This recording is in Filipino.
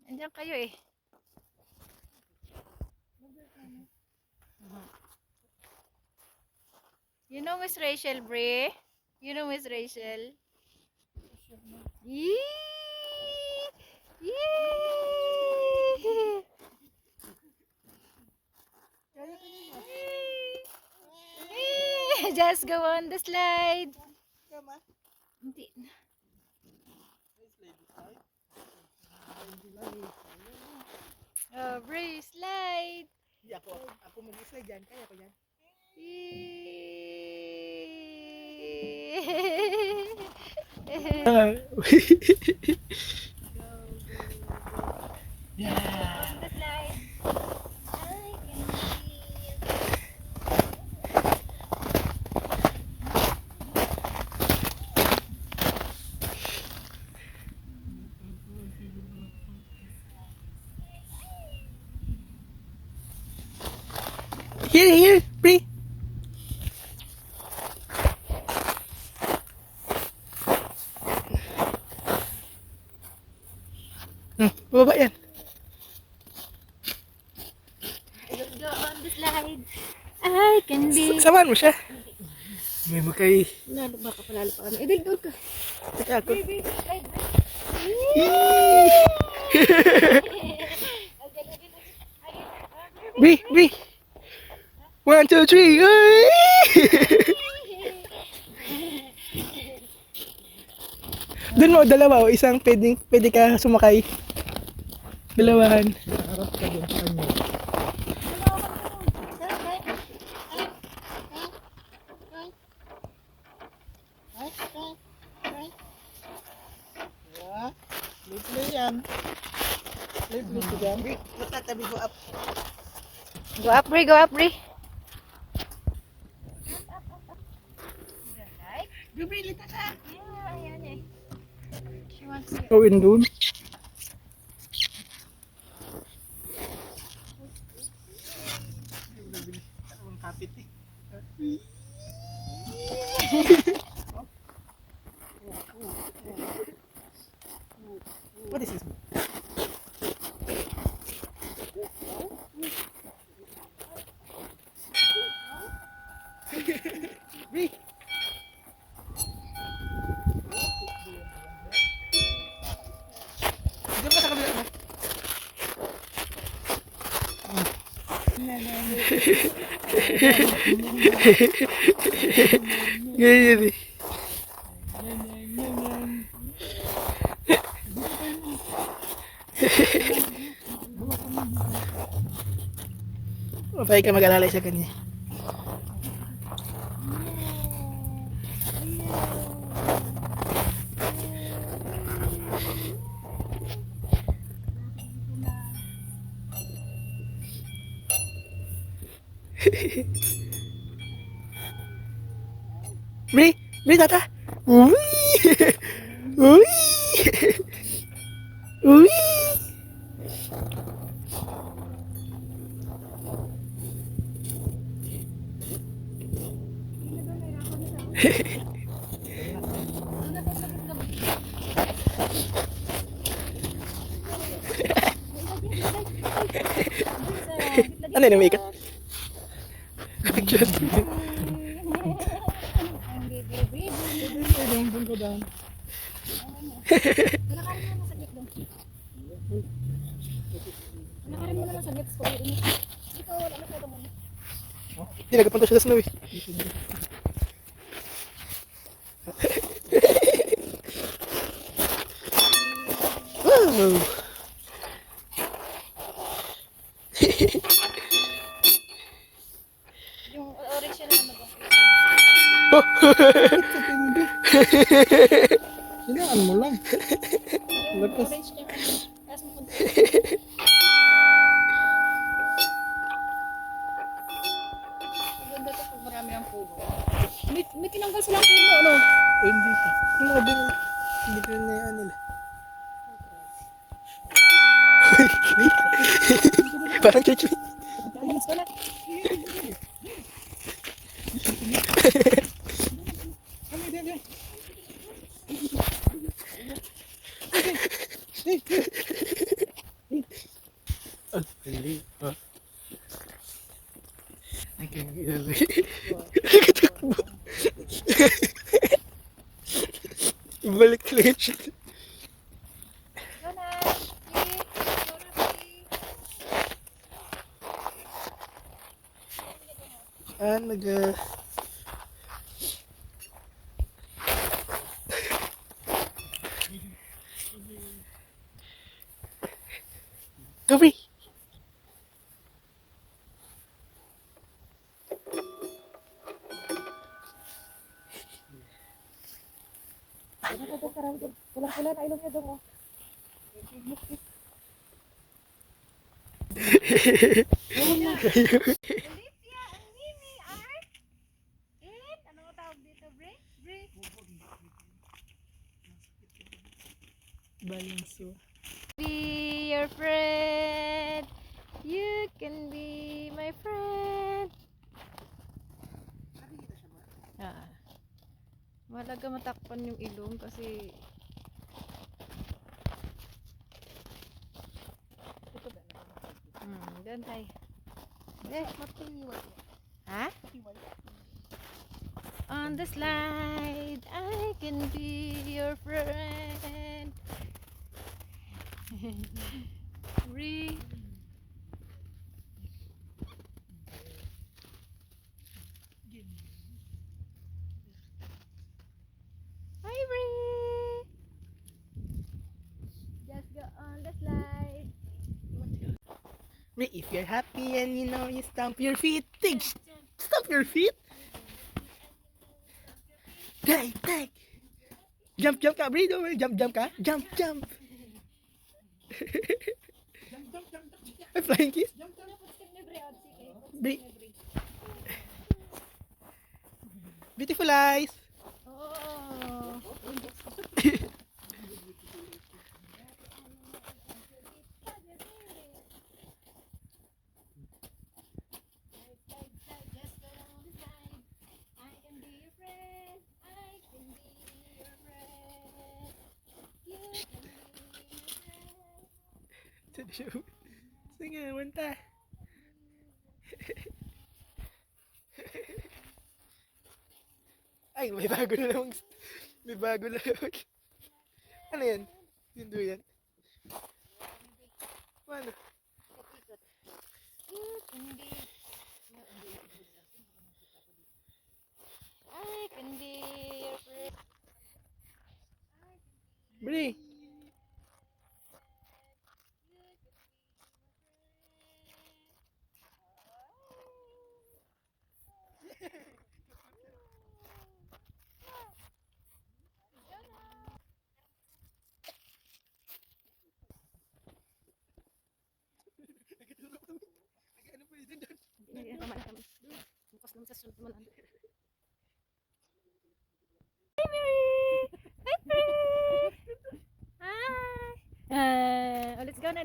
Andiyan kayo eh. You know Miss Rachel, Brie? You know Miss Rachel? Yee! Yee! Yee! Just go on the slide. Hindi na. Oh, Brie, slide. Hindi ako mag-slide dyan. Kaya ko yan. Here, Brie. Baba yan. Go on the slide. I can be. Samahan mo siya. May makay. Baka palalo pa kami. Edil, doon ka. Teka ako. Brie. 1, 2, 3. Doon mo, dalawa o isang pwede ka sumakay. Dalawahan. Harap ka doon sa kanya. Play yan. Play ko dyan. Matatabi ko up. Go up, Brie. Go up, Brie. Bibili ta ka. Yeah, ayan eh. She wants to. Gawin doon. Ang kapit eh. What is this? Brie. Diyan ka sa kabila mo. Ganyan eh. Mapay ka mag-alalay sa kanya. Brie tata. Uy. Uy. Uy. Ano yun, umiikat? Hindi, nagpunta siya sa snow eh. Wow! Yung orange na ano ba? Sinaan mo lang. Lakas. Orange niya ano. Tapos mo punta. Maganda to pag marami ang puno. May tinanggal silang puno, ano? Oh, hindi pa. Yung mga buo. Hindi ko na yan nila. Parang chuchu. Ayos ko na. Ang mali. Ay, kaya Ibalik talaga siya. Go na. Please. Go na, please. Nag... Gabi! Pulang-pula na ilong niya doon, oh. Olivia and Mimi are in, ano nga tawag dito, Bre? Bre? Balanso. Be your friend. You can be my friend. Ah. Malaga matakpan yung ilong kasi doon tayo. Ha? On the slide, I can be your friend. Re. Hi, Bree. Just go on the slide. Ray, if you're happy and you know you stamp your feet, dig! Stamp your feet! Dig! Jump ka, Ray! Jump ka! Jump! Ay, flying kiss? Ray! Beautiful eyes! Oh. Sige, wanta. Ay, may bago na namang... May bago na namang... Ano yan? Yung duyan? Ano? I can be your friend. Bri! Hi, Mary! Hi, Mary! Hi! Oh, let's go na.